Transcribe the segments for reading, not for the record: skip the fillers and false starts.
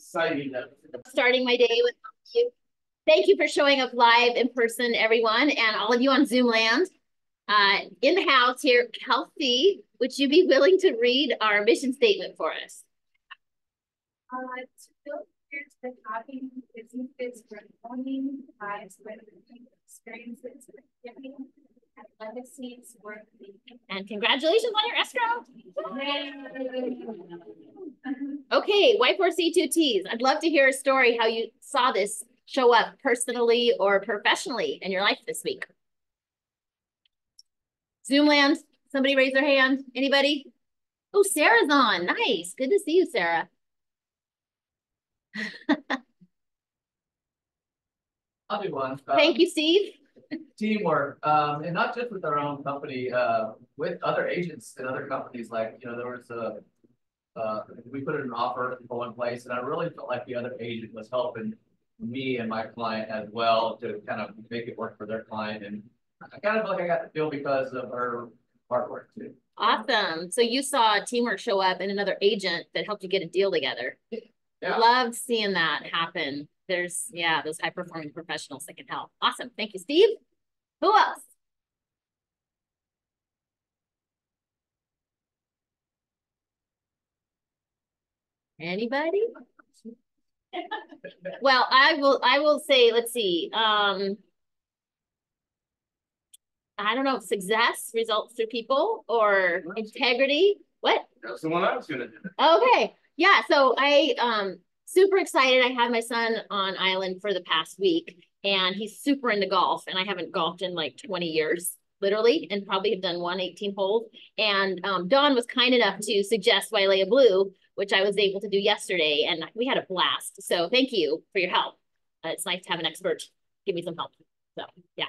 Starting my day with you. Thank you for showing up live in person, everyone, and all of you on Zoom land. In the house here, Kelsey, would you be willing to read our mission statement for us? To build the copy businesses for owning lives with experiences with giving and legacies worth leaving. And congratulations on your escrow. Okay, Y4C2Ts. I'd love to hear a story how you saw this show up personally or professionally in your life this week. Zoomland, somebody raise their hand. Anybody? Oh, Sarah's on. Nice. Good to see you, Sarah. I'll do one. Thank you, Steve. Teamwork, and not just with our own company, with other agents and other companies. Like, you know, there was we put in an offer for one place, and I really felt like the other agent was helping me and my client as well to kind of make it work for their client. And I kind of feel like I got the feel because of her hard work too. Awesome. So you saw teamwork show up and another agent that helped you get a deal together. Yeah. Loved seeing that happen. There's, yeah, those high performing professionals that can help. Awesome. Thank you, Steve. Who else? Anybody? Well, I will say, let's see. I don't know if success results through people or integrity. What? That's the one I was gonna do. Okay. Yeah. So I super excited. I had my son on island for the past week, and he's super into golf, and I haven't golfed in like 20 years, literally, and probably have done 18 holes. And Dawn was kind enough to suggest Wailea Blue, which I was able to do yesterday, and we had a blast. So thank you for your help. It's nice to have an expert give me some help. So yeah.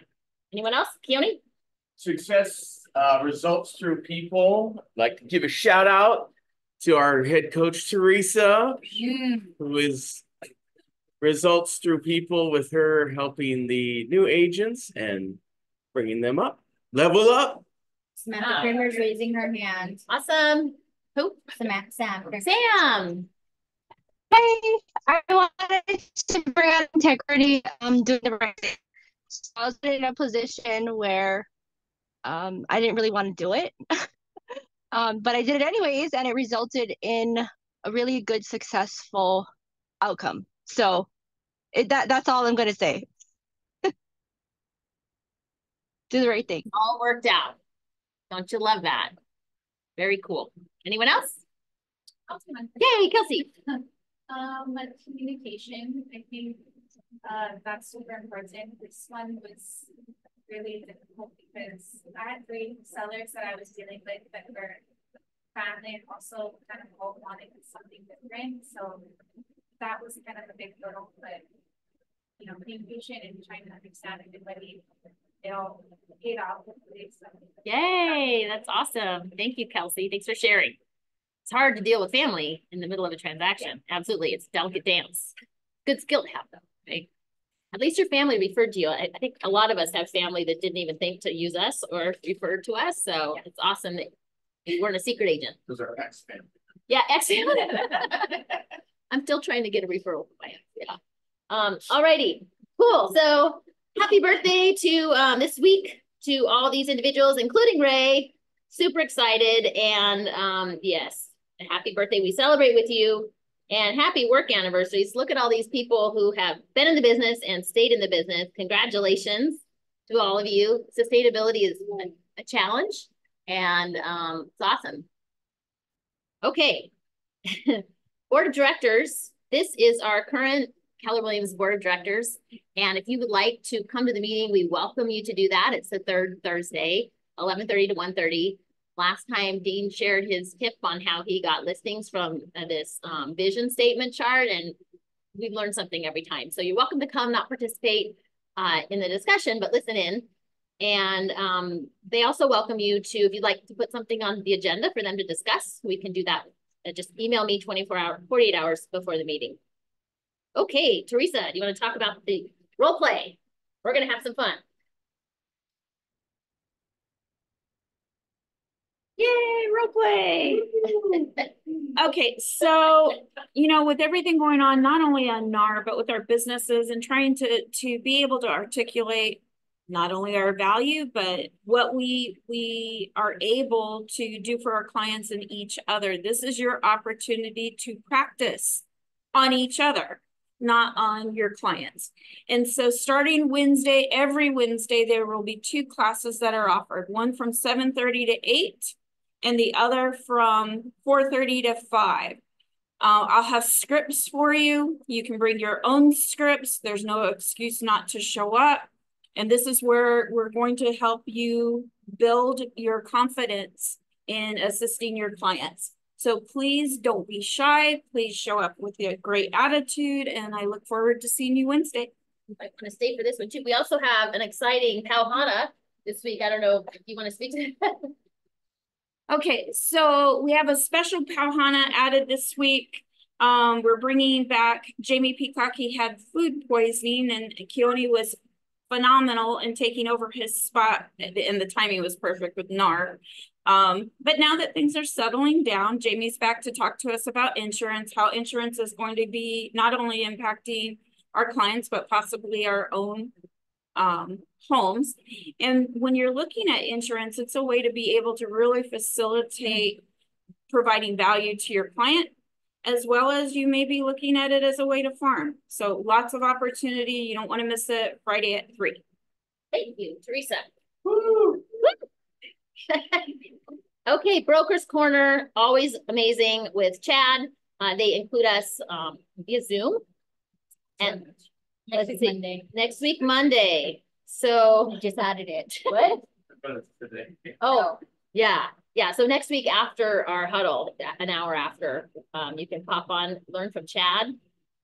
Anyone else? Keone? Success results through people. I'd like to give a shout out to our head coach, Teresa, who is results through people with her helping the new agents and bringing them up. Level up. Samantha Kramer's raising her hand. Awesome. Who? Sam. Hey, I wanted to bring out integrity, doing the right thing. So I was in a position where I didn't really want to do it. But I did it anyways, and it resulted in a really good, successful outcome. So that's all I'm going to say. Do the right thing. All worked out. Don't you love that? Very cool. Anyone else? Yay, Kelsey. Communication, I think that's super important. This one was really difficult because I had three sellers that I was dealing with that were family and also kind of all wanting something different. So that was kind of a big hurdle, but you know, being patient and trying to understand everybody, it all paid off. So. Yay, that's awesome. Thank you, Kelsey. Thanks for sharing. It's hard to deal with family in the middle of a transaction. Yeah. Absolutely. It's a delicate dance. Good skill to have though, right? At least your family referred to you. I think a lot of us have family that didn't even think to use us or referred to us. So yeah. It's awesome that you weren't a secret agent. Those are ex-family. Yeah, ex-family. I'm still trying to get a referral from my ex. Yeah. Alrighty. Cool. So happy birthday to this week to all these individuals, including Ray. Super excited. And yes, happy birthday. We celebrate with you. And happy work anniversaries. Look at all these people who have been in the business and stayed in the business. Congratulations to all of you. Sustainability is a challenge, and it's awesome. Okay. Board of Directors. This is our current Keller Williams Board of Directors. And if you would like to come to the meeting, we welcome you to do that. It's the third Thursday, 11:30 to 1:30. Last time, Dean shared his tip on how he got listings from this vision statement chart, and we've learned something every time. So you're welcome to come, not participate in the discussion, but listen in. And they also welcome you to, if you'd like to put something on the agenda for them to discuss, we can do that. Just email me 48 hours before the meeting. Okay, Teresa, do you want to talk about the role play? We're going to have some fun. Yay, role play. Okay, so, you know, with everything going on, not only on NAR, but with our businesses and trying to be able to articulate not only our value, but what we are able to do for our clients and each other. This is your opportunity to practice on each other, not on your clients. And so starting Wednesday, every Wednesday, there will be 2 classes that are offered, one from 7:30 to 8 and the other from 4:30 to 5. I'll have scripts for you. You can bring your own scripts. There's no excuse not to show up. And this is where we're going to help you build your confidence in assisting your clients. So please don't be shy. Please show up with a great attitude. And I look forward to seeing you Wednesday. I want to stay for this one too. We also have an exciting Pauhana this week. I don't know if you want to speak to that. Okay, so we have a special Pauhana added this week. We're bringing back Jamie Peacock. He had food poisoning and Keone was phenomenal in taking over his spot, and the timing was perfect with NAR. But now that things are settling down, Jamie's back to talk to us about insurance, how insurance is going to be not only impacting our clients, but possibly our own homes. And when you're looking at insurance, it's a way to be able to really facilitate providing value to your client, as well as you may be looking at it as a way to farm. So lots of opportunity. You don't want to miss it. Friday at 3. Thank you, Teresa. Woo! Okay, Broker's Corner, always amazing with Chad. They include us via Zoom. And next week, Monday. So Just added it. what? Oh, yeah. Yeah, so next week after our huddle, an hour after, you can pop on, learn from Chad.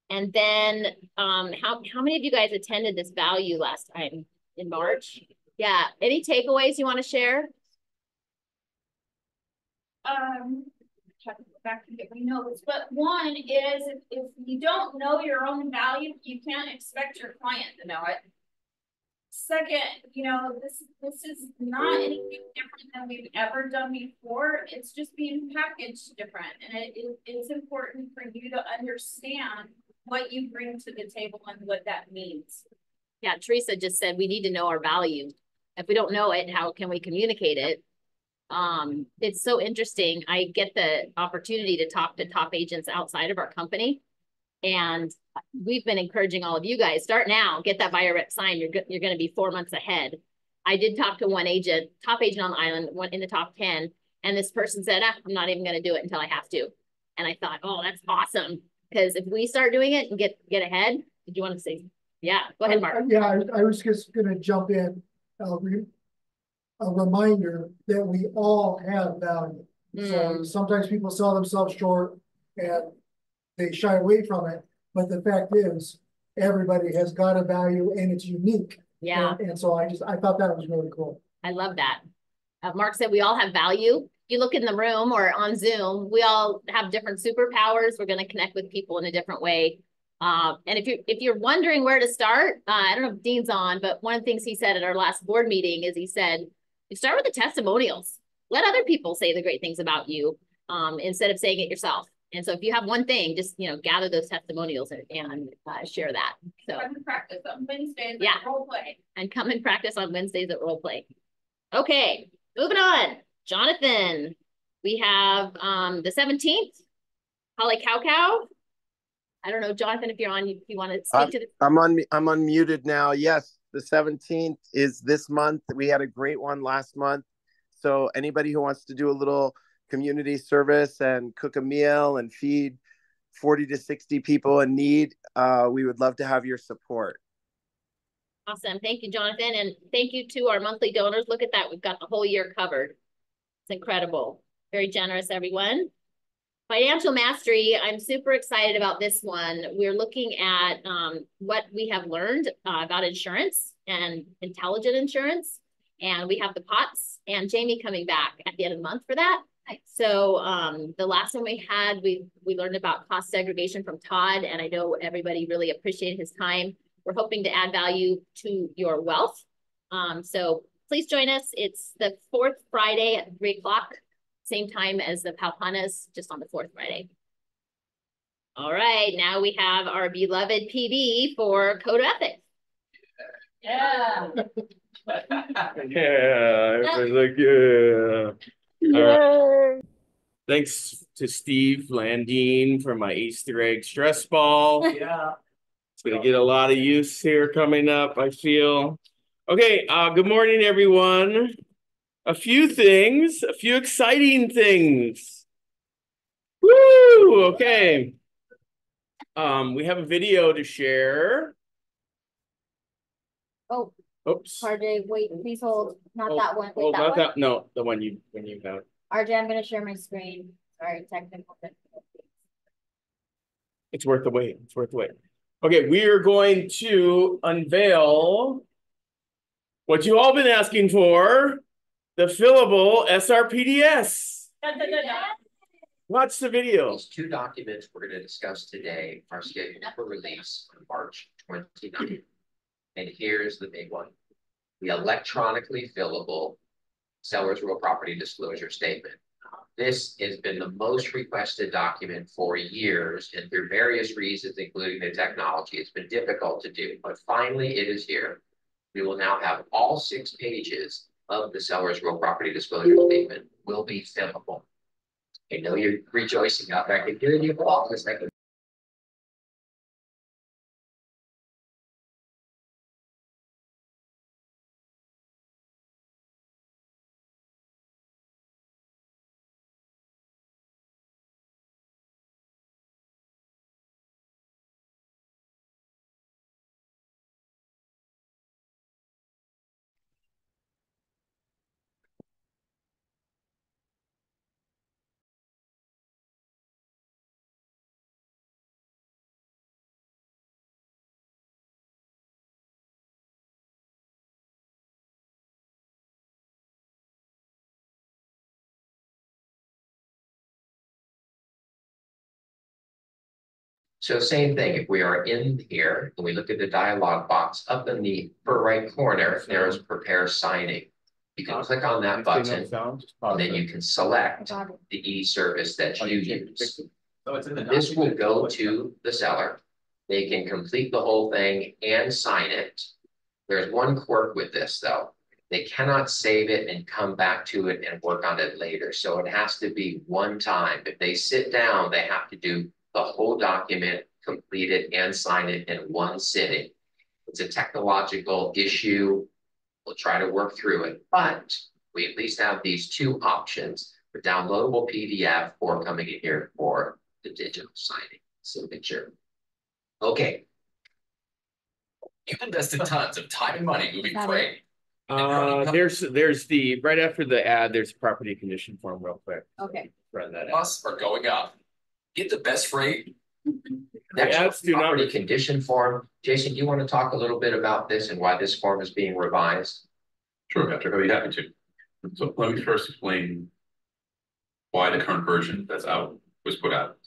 And then how many of you guys attended this value last time in March? Yeah, any takeaways you want to share? Check back and get my notes. But one is if you don't know your own value, you can't expect your client to know it. Second, you know, this is not anything different than we've ever done before. It's just being packaged different. And it's important for you to understand what you bring to the table and what that means. Yeah, Teresa just said we need to know our value. If we don't know it, how can we communicate it? It's so interesting. I get the opportunity to talk to top agents outside of our company. And we've been encouraging all of you guys, start now, get that buyer rep signed. You're going to be 4 months ahead. I did talk to one agent, top agent on the island, one in the top 10. And this person said, I'm not even going to do it until I have to. And I thought, oh, that's awesome. Because if we start doing it and get ahead, did you want to say? Yeah, go ahead, Mark. I was just going to jump in. A reminder that we all have value. So sometimes people sell themselves short and they shy away from it. But the fact is, everybody has got a value and it's unique. Yeah. And so I thought that was really cool. I love that. Mark said we all have value. You look in the room or on Zoom, we all have different superpowers. We're going to connect with people in a different way. And if you're wondering where to start, I don't know if Dean's on, but one of the things he said at our last board meeting is he said, you start with the testimonials. Let other people say the great things about you instead of saying it yourself. And so if you have one thing, just, you know, gather those testimonials and share that. So Come and practice on Wednesdays. Yeah. Role play. And come and practice on Wednesdays at role play. Okay, moving on. Jonathan, we have the 17th, Holly Cow. I don't know, Jonathan, if you're on, if you want to speak to this. I'm unmuted now. Yes, the 17th is this month. We had a great one last month. So anybody who wants to do a little community service and cook a meal and feed 40 to 60 people in need, we would love to have your support. Awesome. Thank you, Jonathan. And thank you to our monthly donors. Look at that. We've got the whole year covered. It's incredible. Very generous, everyone. Financial Mastery, I'm super excited about this one. We're looking at what we have learned about insurance and intelligent insurance. And we have the POTS and Jamie coming back at the end of the month for that. So the last one we had, we learned about cost segregation from Todd, and I know everybody really appreciated his time. We're hoping to add value to your wealth. So please join us. It's the 4th Friday at 3 o'clock. same time as the Paupanas, just on the 4th Friday. All right, now we have our beloved PB for Code of Ethics. Yeah. Yeah, everybody's like, yeah. All right. Thanks to Steve Landine for my Easter egg stress ball. Yeah. It's gonna get a lot of use here coming up, I feel. Okay, good morning, everyone. A few exciting things. Woo! Okay. We have a video to share. Oh, Oops. RJ, wait, please hold. Not that one. Wait, Oh, that not one? that. No, the one you have. RJ, I'm gonna share my screen. Sorry, technical difficulties. It's worth the wait. It's worth the wait. Okay, we are going to unveil what you all been asking for, the fillable SRPDS. Watch the video. These two documents we're going to discuss today are scheduled for release on March 29th. And here's the big one. The electronically fillable seller's real property disclosure statement. This has been the most requested document for years, and through various reasons, including the technology, it's been difficult to do, but finally it is here. We will now have all 6 pages of the seller's real property disclosure statement will be fillable. I know you're rejoicing out there. I can hear you all. It's like so same thing, if we are in here and we look at the dialog box up in the upper right corner, there is prepare signing. You can click on that button and then you can select the e-service that you use. So it's in the This will document. go to the seller. They can complete the whole thing and sign it. There's one quirk with this though. They cannot save it and come back to it and work on it later. So it has to be one time. If they sit down, they have to do the whole document, complete it and sign it in one sitting. It's a technological issue. We'll try to work through it, but we at least have these 2 options for downloadable PDF or coming in here for the digital signing signature. Okay. You've invested tons of time and money moving freight. There's the right after the ad, there's a property condition form real quick. Okay. Run that out. Costs are going up. Get the best freight. Next, ads do not property condition form. Jason, do you want to talk a little bit about this and why this form is being revised? Sure, Patrick, I'd be happy to. So let me first explain why the current version that's out was put out.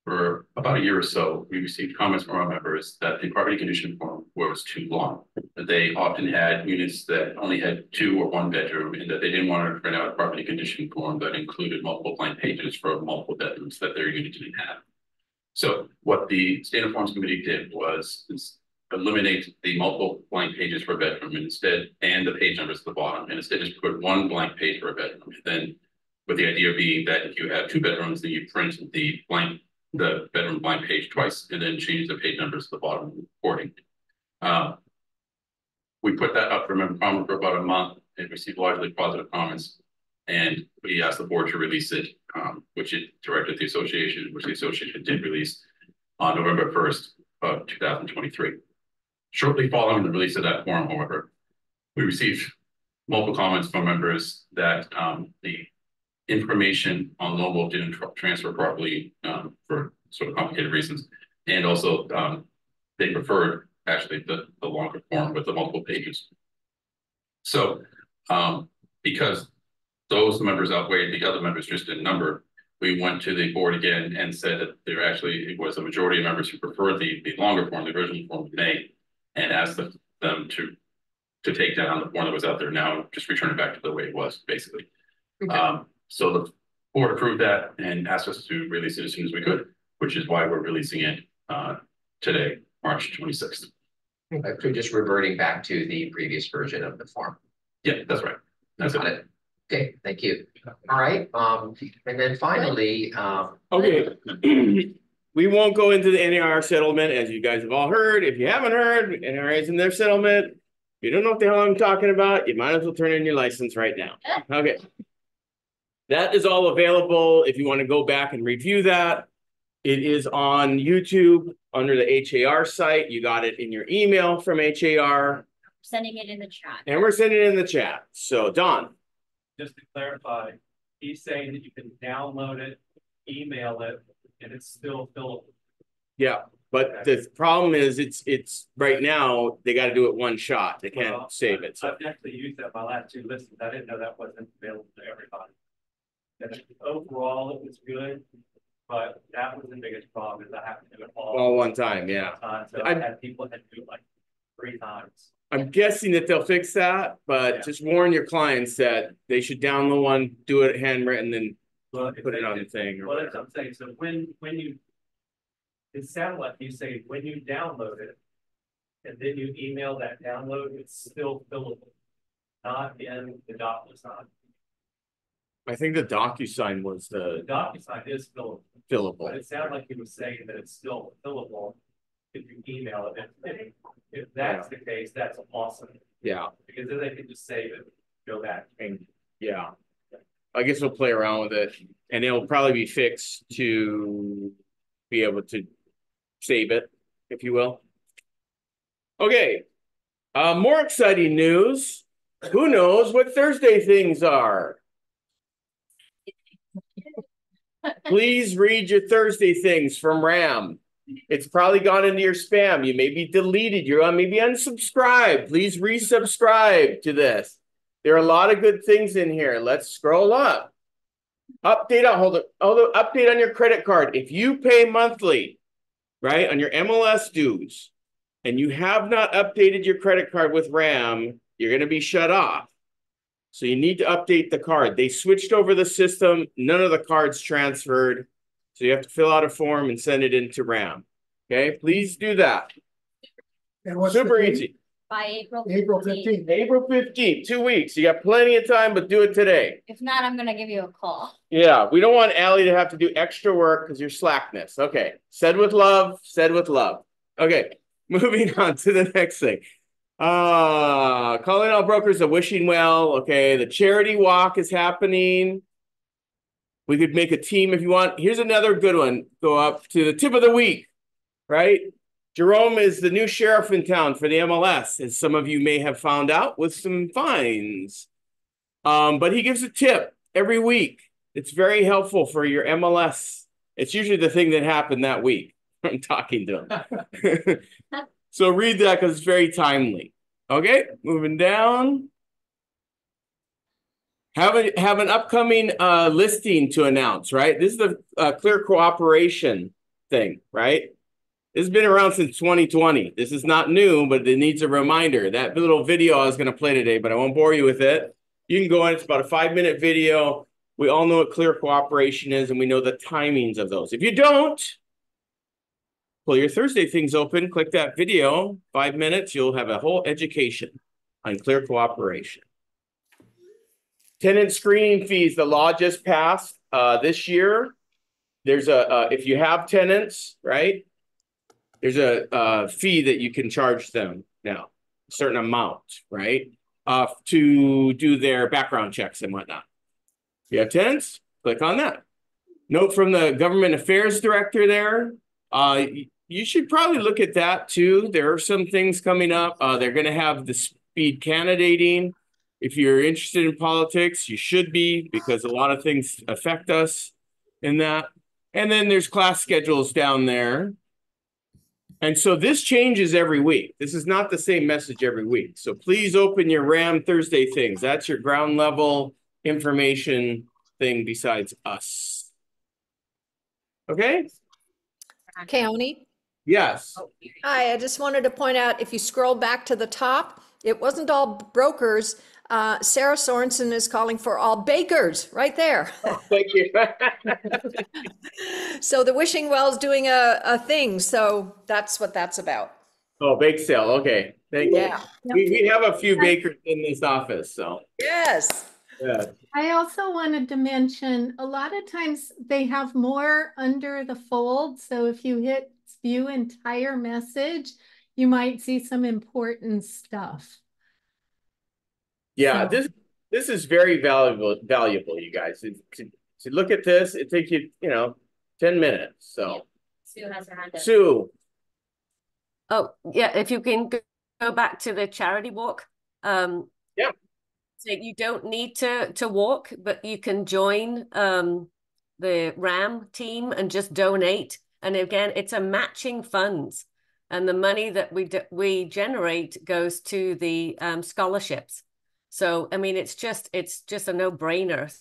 For about a year or so, we received comments from our members that the property condition form was too long. That they often had units that only had 2 or 1 bedroom, and that they didn't want to print out a property condition form that included multiple blank pages for multiple bedrooms that their unit didn't have. So what the Standard Forms Committee did was eliminate the multiple blank pages per bedroom and the page numbers at the bottom, and instead just put 1 blank page per bedroom. And then with the idea being that if you have 2 bedrooms, then you print the bedroom blank page twice and then change the page numbers at the bottom accordingly. We put that up for member comment for about a month and received largely positive comments. And we asked the board to release it, which it directed the association, which the association did release on November 1st of 2023. Shortly following the release of that form, however, we received multiple comments from members that the information on Noble didn't transfer properly for sort of complicated reasons. And also they preferred actually the longer form with the multiple pages. So because those members outweighed the other members just in number, we went to the board again and said that it was a majority of members who preferred the longer form, the original form we made, and asked them to take down the form that was out there now, just return it back to the way it was, basically. Okay. So board approved that and asked us to release it as soon as we could, which is why we're releasing it today, March 26th. So just reverting back to the previous version of the form. Yeah, that's right. That's Got it. Okay, thank you. All right, and then finally, Okay. We won't go into the NAR settlement, as you guys have all heard. If you haven't heard, NAR is in their settlement. If you don't know what the hell I'm talking about, you might as well turn in your license right now. Okay. That is all available if you want to go back and review that. It is on YouTube under the HAR site. You got it in your email from HAR. Sending it in the chat. And we're sending it in the chat. So, Don. Just to clarify, he's saying that you can download it, email it, and it's still fillable. Yeah, but the problem is it's right now, they got to do it one shot. They can't save it. So I've actually used that my last two listings. I didn't know that wasn't available to everybody. And overall, it was good, but that was the biggest problem is I have to do it all one time, yeah. So I had people that do it like 3 times. I'm guessing that they'll fix that, but just warn your clients that they should download one, do it handwritten, then put it on the thing. Well, that's what I'm saying. So when you, it sounded like you say when you download it, and then you email that download, it's still fillable, not in the DocuSign. I think the DocuSign was the DocuSign is fillable. But it sounded like he was saying that it's still fillable if you email it. If that's the case, that's awesome. Yeah. Because then they can just save it, go back. And yeah. I guess we'll play around with it, and it'll probably be fixed to be able to save it, if you will. Okay. More exciting news. Who knows what Thursday things are? Please read your Thursday things from RAM. It's probably gone into your spam. You may be deleted. You're maybe unsubscribed. Please resubscribe to this. There are a lot of good things in here. Let's scroll up. Update on update on your credit card. If you pay monthly, right, on your MLS dues, and you have not updated your credit card with RAM, you're going to be shut off. So you need to update the card. They switched over the system. None of the cards transferred. So you have to fill out a form and send it into RAM. Okay, please do that. And what's super easy. By April 15th. April 15th, 2 weeks. You got plenty of time, but do it today. If not, I'm gonna give you a call. Yeah, we don't want Allie to have to do extra work because you're slackness. Okay, said with love, said with love. Okay, moving on to the next thing. Calling all brokers are wishing well. Okay, the charity walk is happening. We could make a team if you want. Here's another good one. Go up to the tip of the week, right? Jerome is the new sheriff in town for the MLS, as some of you may have found out with some fines. But he gives a tip every week. It's very helpful for your MLS. It's usually the thing that happened that week. I'm talking to him. So read that because it's very timely. Okay, moving down. Have an upcoming listing to announce, right? This is the Clear Cooperation thing, right? This has been around since 2020. This is not new, but it needs a reminder. That little video I was going to play today, but I won't bore you with it. You can go in. It's about a 5-minute video. We all know what Clear Cooperation is, and we know the timings of those. If you don't, pull your Thursday things open, click that video, 5 minutes. You'll have a whole education on Clear Cooperation. Tenant screening fees, the law just passed this year. There's if you have tenants, right? There's a fee that you can charge them now, a certain amount, right? To do their background checks and whatnot. If you have tenants, click on that. Note from the government affairs director there. You should probably look at that too. There are some things coming up. They're going to have the speed candidating. If you're interested in politics, you should be, because a lot of things affect us in that. And then there's class schedules down there. And so this changes every week. This is not the same message every week. So please open your RAM Thursday things. That's your ground level information thing besides us. Okay? County? Yes. Hi, I just wanted to point out, if you scroll back to the top, it wasn't all brokers. Sarah Sorensen is calling for all bakers right there. Thank you. So the Wishing Well is doing a thing. So that's what that's about. Oh, bake sale. Okay. Thank you. Yeah. We have a few bakers in this office, so. Yes. Yeah. I also wanted to mention, a lot of times they have more under the fold. So if you hit view entire message, you might see some important stuff. Yeah, So- this is very valuable, you guys. To look at this, it takes you, 10 minutes. So Sue has her hand up. Sue, Oh, yeah, if you can go back to the charity walk. Yeah. So you don't need to walk, but you can join the RAM team and just donate. And again, it's a matching funds. And the money that we generate goes to the scholarships. So, I mean, it's just a no-brainer. So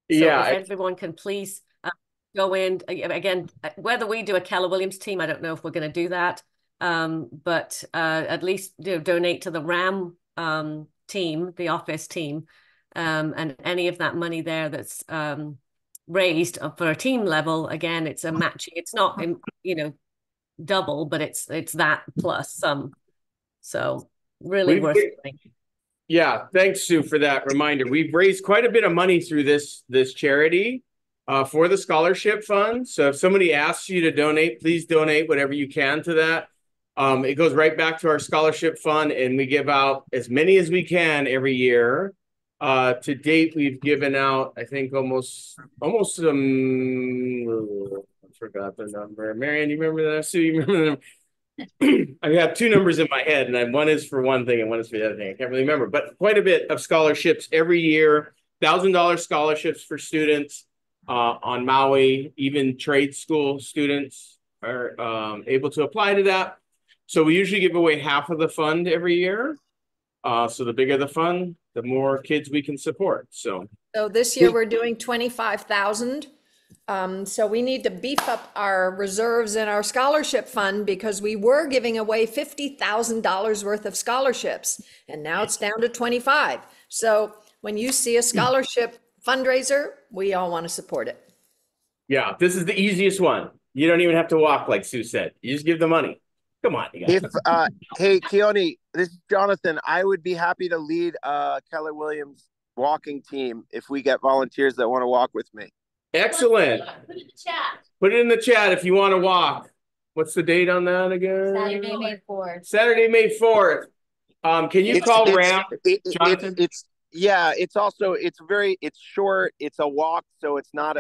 yeah, if everyone can please go in again, whether we do a Keller Williams team, I don't know if we're going to do that. But at least donate to the RAM team, the office team, and any of that money there that's raised for a team level. Again, it's a matching. It's not, double, but it's that plus some. So really worth doing. Yeah, thanks, Sue, for that reminder. We've raised quite a bit of money through this charity for the scholarship fund. So if somebody asks you to donate, please donate whatever you can to that. It goes right back to our scholarship fund, and we give out as many as we can every year. To date, we've given out, I think, almost I forgot the number. Marianne, you remember that? Sue, you remember the number? I have two numbers in my head, and one is for one thing and one is for the other thing. I can't really remember, but quite a bit of scholarships every year. $1,000 scholarships for students on Maui. Even trade school students are able to apply to that. So we usually give away half of the fund every year. So the bigger the fund, the more kids we can support. So this year we're doing 25,000. So we need to beef up our reserves in our scholarship fund because we were giving away $50,000 worth of scholarships, and now it's down to 25. So when you see a scholarship fundraiser, we all want to support it. Yeah, this is the easiest one. You don't even have to walk, like Sue said. You just give the money. Come on, you guys. Hey, Keone, this is Jonathan. I would be happy to lead Keller Williams walking team if we get volunteers that want to walk with me. Excellent. Put it in the chat. Put it in the chat if you want to walk. What's the date on that again? Saturday, May 4th. Saturday, May 4th. Can you call RAM, Jonathan? It's also, it's short. It's a walk. So it's not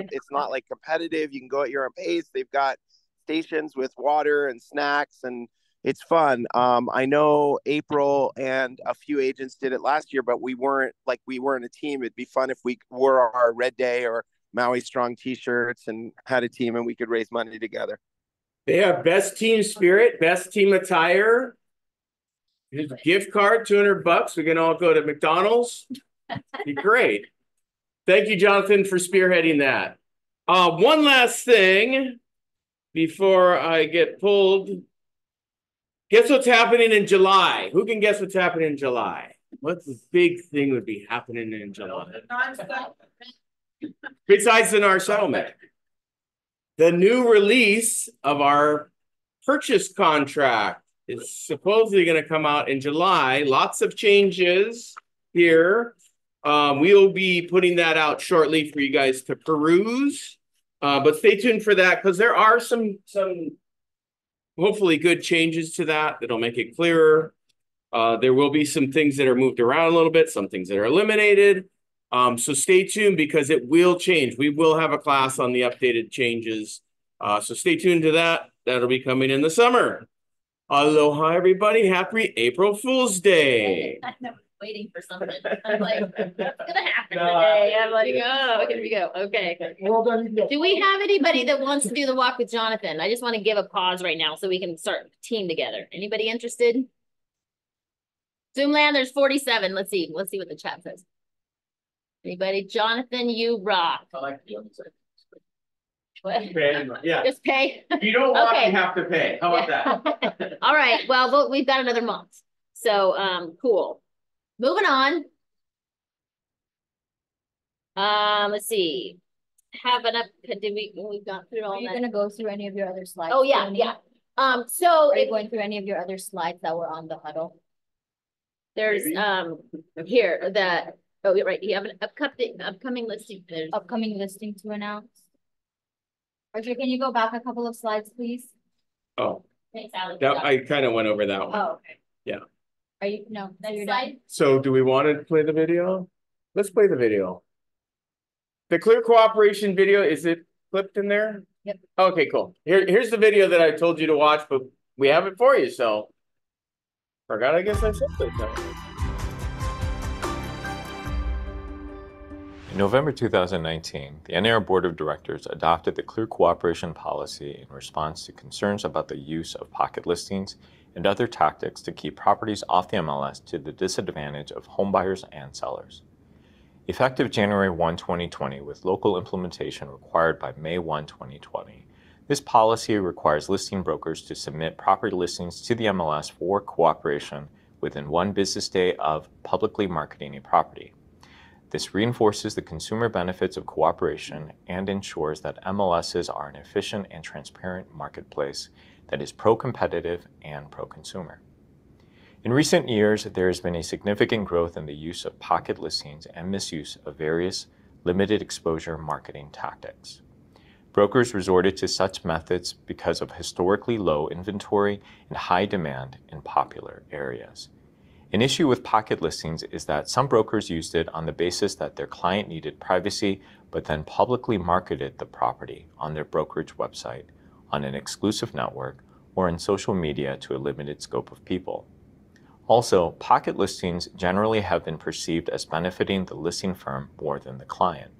like competitive. You can go at your own pace. They've got stations with water and snacks, and it's fun. I know April and a few agents did it last year, but we weren't a team. It'd be fun if we wore our Red Day or Maui Strong t-shirts and had a team and we could raise money together. They have best team spirit, best team attire. Here's a gift card, $200. We can all go to McDonald's. Be great. Thank you, Jonathan, for spearheading that. One last thing before I get pulled. Guess what's happening in July? Who can guess what's happening in July? What big thing would be happening in July? Besides the NAR settlement, the new release of our purchase contract is supposedly going to come out in July. Lots of changes here. We'll be putting that out shortly for you guys to peruse. But stay tuned for that because there are some hopefully good changes to that that'll make it clearer. There will be some things that are moved around a little bit, some things that are eliminated. So stay tuned because it will change. We will have a class on the updated changes. So stay tuned to that. That'll be coming in the summer. Aloha, everybody. Happy April Fool's Day. I'm waiting for something. I'm like, what's going to happen today? I'm like, oh, here we go. Okay. Well done. Do we have anybody that wants to do the walk with Jonathan? I just want to give a pause right now so we can start a team together. Anybody interested? Zoomland, there's 47. Let's see what the chat says. Anybody? Jonathan, you rock. I like the What? Yeah. Just pay. If you don't walk, Okay. you have to pay. How about that? All right. Well, we've got another month. So, cool. moving on. Let's see. We've gone through all Are you that. gonna go through any of your other slides? Oh, yeah, Tony? yeah. So Are you going through any of your other slides that were on the huddle? there's, here, that, oh, you're right, you have an upcoming listing. There's Upcoming listing to announce. Archer, can you go back a couple of slides, please? Oh, Thanks, Alex. that I kind of went over that one. Oh, okay. Yeah. Are you, no, Next you're slide. done. So do we want to play the video? Let's play the video. The Clear Cooperation video, is it clipped in there? Yep. Okay, cool. Here's the video that I told you to watch, but we have it for you, so. Forgot, I guess I said that. In November 2019, the NAR Board of Directors adopted the Clear Cooperation Policy in response to concerns about the use of pocket listings and other tactics to keep properties off the MLS to the disadvantage of homebuyers and sellers. Effective January 1, 2020, with local implementation required by May 1, 2020, this policy requires listing brokers to submit property listings to the MLS for cooperation within 1 business day of publicly marketing a property. This reinforces the consumer benefits of cooperation and ensures that MLSs are an efficient and transparent marketplace that is pro-competitive and pro-consumer. In recent years, there has been a significant growth in the use of pocket listings and misuse of various limited exposure marketing tactics. Brokers resorted to such methods because of historically low inventory and high demand in popular areas. An issue with pocket listings is that some brokers used it on the basis that their client needed privacy, but then publicly marketed the property on their brokerage website, on an exclusive network, or in social media to a limited scope of people. Also, pocket listings generally have been perceived as benefiting the listing firm more than the client.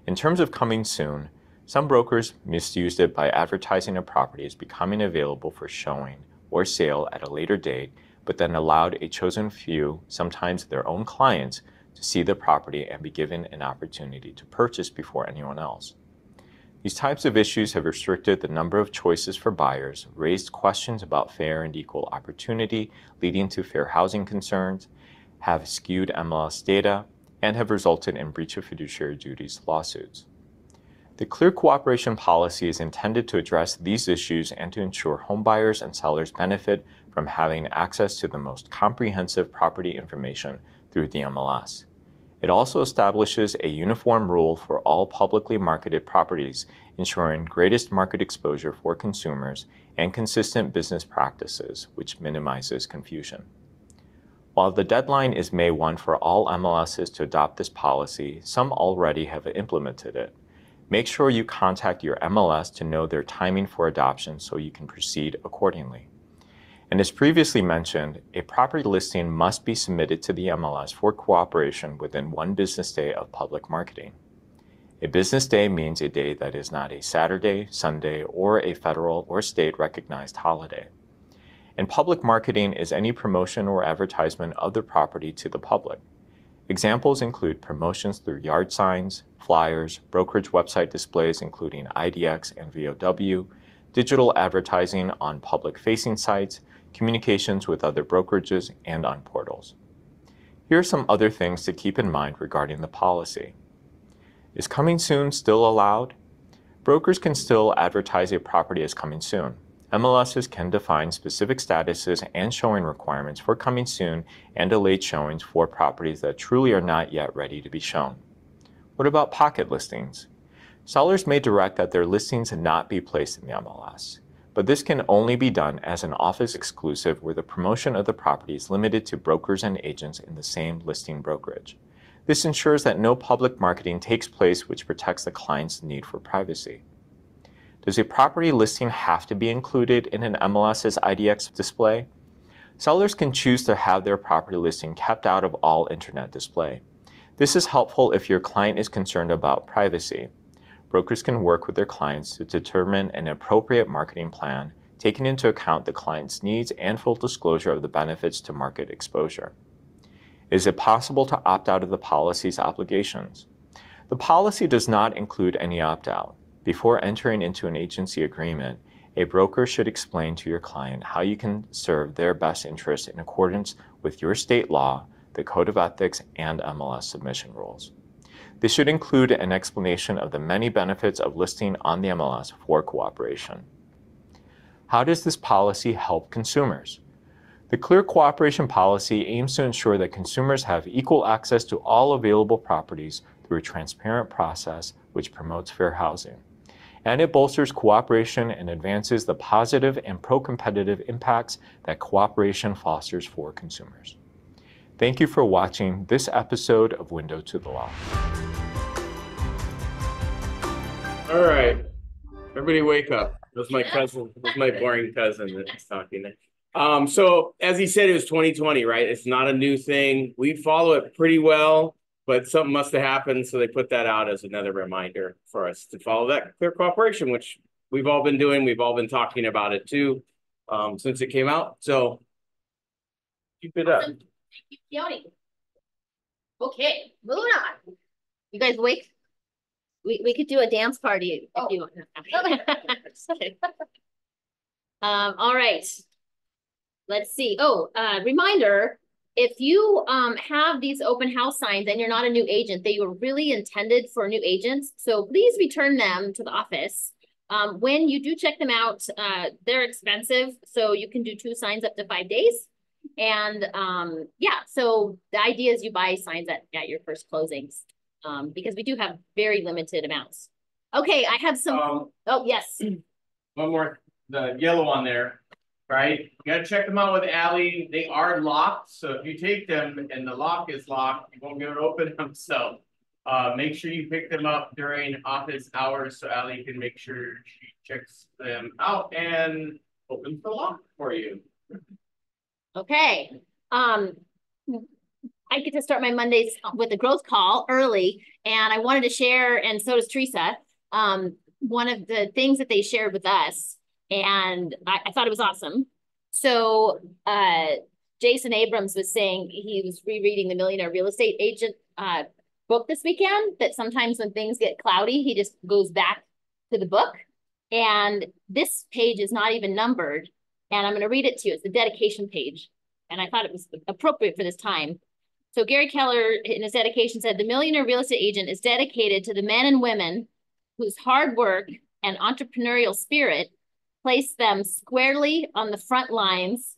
In terms of coming soon, some brokers misused it by advertising a property as becoming available for showing or sale at a later date, but then allowed a chosen few, sometimes their own clients, to see the property and be given an opportunity to purchase before anyone else. These types of issues have restricted the number of choices for buyers, raised questions about fair and equal opportunity, leading to fair housing concerns, have skewed MLS data, and have resulted in breach of fiduciary duties lawsuits. The Clear Cooperation Policy is intended to address these issues and to ensure homebuyers and sellers benefit from having access to the most comprehensive property information through the MLS. It also establishes a uniform rule for all publicly marketed properties, ensuring greatest market exposure for consumers and consistent business practices, which minimizes confusion. While the deadline is May 1 for all MLSs to adopt this policy, some already have implemented it. Make sure you contact your MLS to know their timing for adoption so you can proceed accordingly. And as previously mentioned, a property listing must be submitted to the MLS for cooperation within 1 business day of public marketing. A business day means a day that is not a Saturday, Sunday, or a federal or state recognized holiday. And public marketing is any promotion or advertisement of the property to the public. Examples include promotions through yard signs, flyers, brokerage website displays including IDX and VOW, digital advertising on public-facing sites, communications with other brokerages, and on portals. Here are some other things to keep in mind regarding the policy. Is coming soon still allowed? Brokers can still advertise a property as coming soon. MLSs can define specific statuses and showing requirements for coming soon and delayed showings for properties that truly are not yet ready to be shown. What about pocket listings? Sellers may direct that their listings not be placed in the MLS, but this can only be done as an office exclusive where the promotion of the property is limited to brokers and agents in the same listing brokerage. This ensures that no public marketing takes place, which protects the client's need for privacy. Does a property listing have to be included in an MLS's IDX display? Sellers can choose to have their property listing kept out of all internet display. This is helpful if your client is concerned about privacy. Brokers can work with their clients to determine an appropriate marketing plan, taking into account the client's needs and full disclosure of the benefits to market exposure. Is it possible to opt out of the policy's obligations? The policy does not include any opt-out. Before entering into an agency agreement, a broker should explain to your client how you can serve their best interest in accordance with your state law, the Code of Ethics, and MLS submission rules. This should include an explanation of the many benefits of listing on the MLS for cooperation. How does this policy help consumers? The Clear Cooperation Policy aims to ensure that consumers have equal access to all available properties through a transparent process which promotes fair housing. And it bolsters cooperation and advances the positive and pro-competitive impacts that cooperation fosters for consumers. Thank you for watching this episode of Window to the Law. All right, everybody wake up. That was my cousin, that was my boring cousin that's talking. So as he said, it was 2020, right? It's not a new thing. We follow it pretty well, but something must have happened. So they put that out as another reminder for us to follow that clear cooperation, which we've all been doing. We've all been talking about it too, since it came out. So keep it up. Thank you, Keone. Okay, moving on. You guys awake? We could do a dance party if you want. All right. Let's see. Reminder, if you have these open house signs and you're not a new agent, they were really intended for new agents. So please return them to the office. When you do check them out, they're expensive. So you can do 2 signs up to 5 days. And yeah, so the idea is you buy signs at your first closings because we do have very limited amounts. Okay, I have some. Oh, yes. One more, the yellow on there. Right, you gotta check them out with Allie. They are locked, so if you take them and the lock is locked, you won't be able to open them. So make sure you pick them up during office hours so Allie can make sure she checks them out and opens the lock for you. Okay. I get to start my Mondays with a growth call early, and I wanted to share, and so does Teresa, one of the things that they shared with us. And I thought it was awesome. So Jason Abrams was saying he was rereading the Millionaire Real Estate Agent book this weekend, that sometimes when things get cloudy, he just goes back to the book. And this page is not even numbered. And I'm going to read it to you. It's the dedication page. And I thought it was appropriate for this time. So Gary Keller, in his dedication, said, the Millionaire Real Estate Agent is dedicated to the men and women whose hard work and entrepreneurial spirit place them squarely on the front lines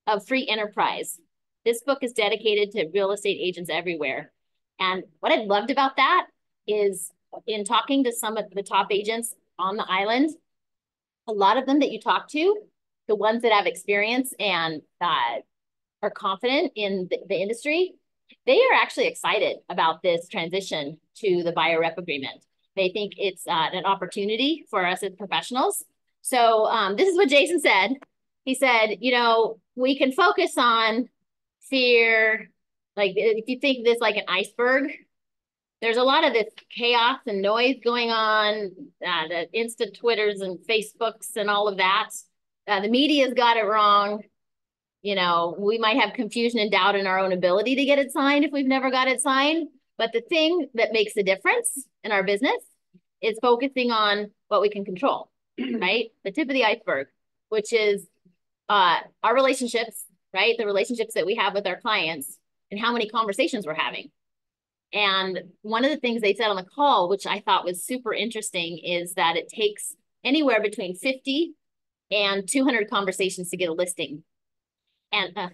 of free enterprise. This book is dedicated to real estate agents everywhere. And what I loved about that is in talking to some of the top agents on the island, a lot of them that you talk to, the ones that have experience and are confident in the industry, they are actually excited about this transition to the buyer rep agreement. They think it's an opportunity for us as professionals. So this is what Jason said. He said, you know, we can focus on fear. Like if you think of this like an iceberg, there's a lot of this chaos and noise going on, the instant Twitters and Facebooks and all of that. The media's got it wrong. You know, we might have confusion and doubt in our own ability to get it signed if we've never got it signed. But the thing that makes the difference in our business is focusing on what we can control. Right? The tip of the iceberg, which is our relationships, right? The relationships that we have with our clients and how many conversations we're having. And one of the things they said on the call, which I thought was super interesting, is that it takes anywhere between 50 and 200 conversations to get a listing. And I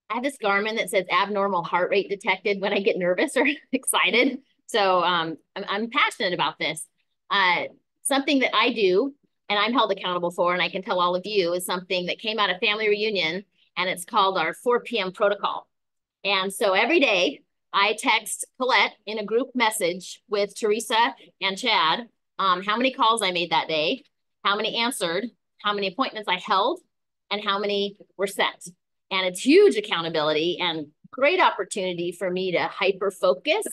have this Garmin that says abnormal heart rate detected when I get nervous or excited. So I'm passionate about this. Something that I do and I'm held accountable for, and I can tell all of you, is something that came out of Family Reunion, and it's called our 4 p.m. protocol. And so every day I text Colette in a group message with Teresa and Chad, how many calls I made that day, how many answered, how many appointments I held, and how many were set. And it's huge accountability and great opportunity for me to hyper focus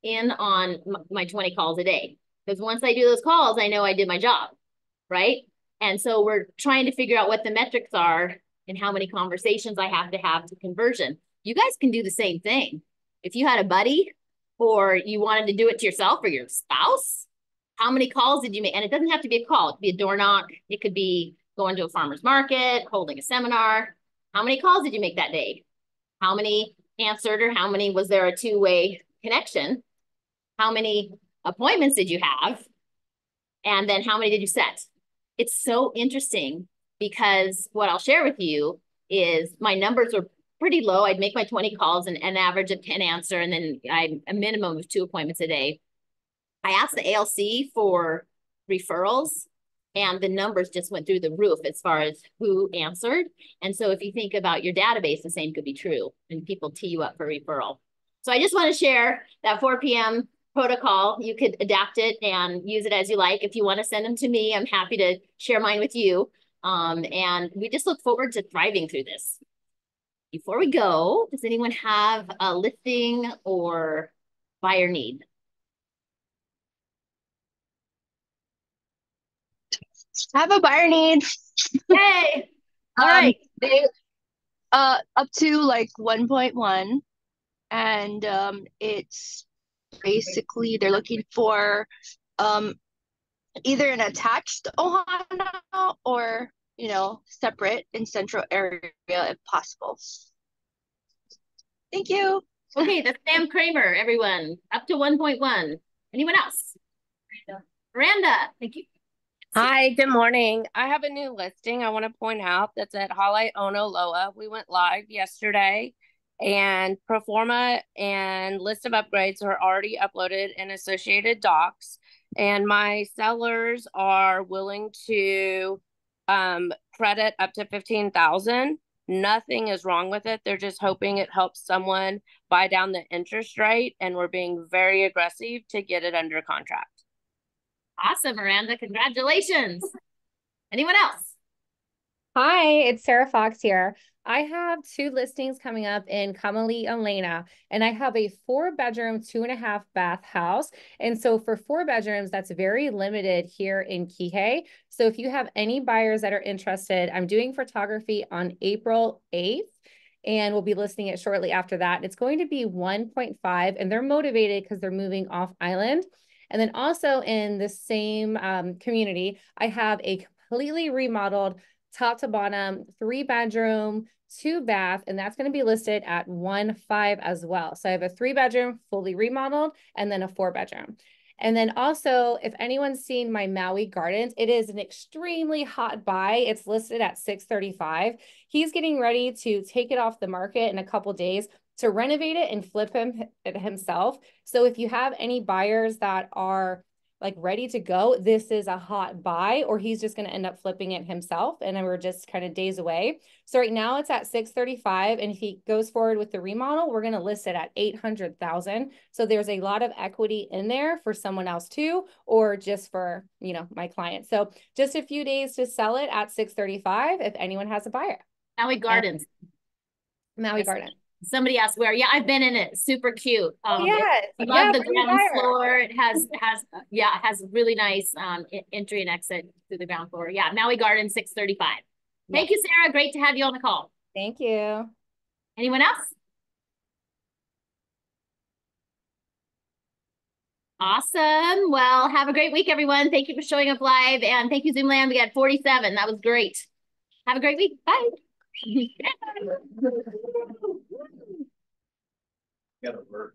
in on my 20 calls a day. Because once I do those calls, I know I did my job. Right? And so we're trying to figure out what the metrics are and how many conversations I have to conversion. You guys can do the same thing. If you had a buddy or you wanted to do it to yourself or your spouse, how many calls did you make? And it doesn't have to be a call. It could be a door knock. It could be going to a farmer's market, holding a seminar. How many calls did you make that day? How many answered or how many was there a two-way connection? How many appointments did you have? And then how many did you set? It's so interesting because what I'll share with you is my numbers were pretty low. I'd make my 20 calls and an average of 10 answer, and then a minimum of 2 appointments a day. I asked the ALC for referrals, and the numbers just went through the roof as far as who answered. And so if you think about your database, the same could be true, and people tee you up for referral. So I just want to share that 4 p.m. protocol. You could adapt it and use it as you like. If you want to send them to me, I'm happy to share mine with you. And we just look forward to thriving through this. Before we go, does anyone have a listing or buyer need? I have a buyer need. Hey, all right. They up to like 1.1, and it's basically they're looking for either an attached Ohana or separate in central area if possible. Thank you. Okay, that's Sam Kramer, everyone. Up to 1.1. Anyone else? Miranda, thank you. Hi, good morning. I have a new listing I want to point out that's at Hale Ono Loa. We went live yesterday, and Proforma and list of upgrades are already uploaded in associated docs. And my sellers are willing to credit up to $15,000. Nothing is wrong with it. They're just hoping it helps someone buy down the interest rate, and we're being very aggressive to get it under contract. Awesome, Miranda. Congratulations. Anyone else? Hi, it's Sarah Fox here. I have 2 listings coming up in Kamali, Elena, and I have a 4-bedroom, 2.5-bath house. And so for 4 bedrooms, that's very limited here in Kihei. So if you have any buyers that are interested, I'm doing photography on April 8th. And we'll be listing it shortly after that. It's going to be 1.5, and they're motivated because they're moving off island. And then also in the same community, I have a completely remodeled top to bottom 3-bedroom, 2-bath, and that's going to be listed at 1.5 as well. So I have a 3-bedroom fully remodeled and then a 4-bedroom. And then also, if anyone's seen my Maui Gardens, it is an extremely hot buy. It's listed at $635. He's getting ready to take it off the market in a couple days to renovate it and flip it himself. So if you have any buyers that are like ready to go, this is a hot buy, or he's just going to end up flipping it himself, and then we're just kind of days away. So right now it's at $635, and if he goes forward with the remodel, we're going to list it at $800,000. So there's a lot of equity in there for someone else too, or just for my client. So just a few days to sell it at $635 if anyone has a buyer. Maui Gardens. Maui Garden. Somebody asked where. Yeah, I've been in it. Super cute. Yes. I love the ground floor. It has really nice entry and exit through the ground floor. Yeah, Maui Garden 635. Thank you, Sarah. Great to have you on the call. Thank you. Anyone else? Awesome. Well, have a great week, everyone. Thank you for showing up live, and thank you, Zoomland. We got 47. That was great. Have a great week. Bye. Gotta work.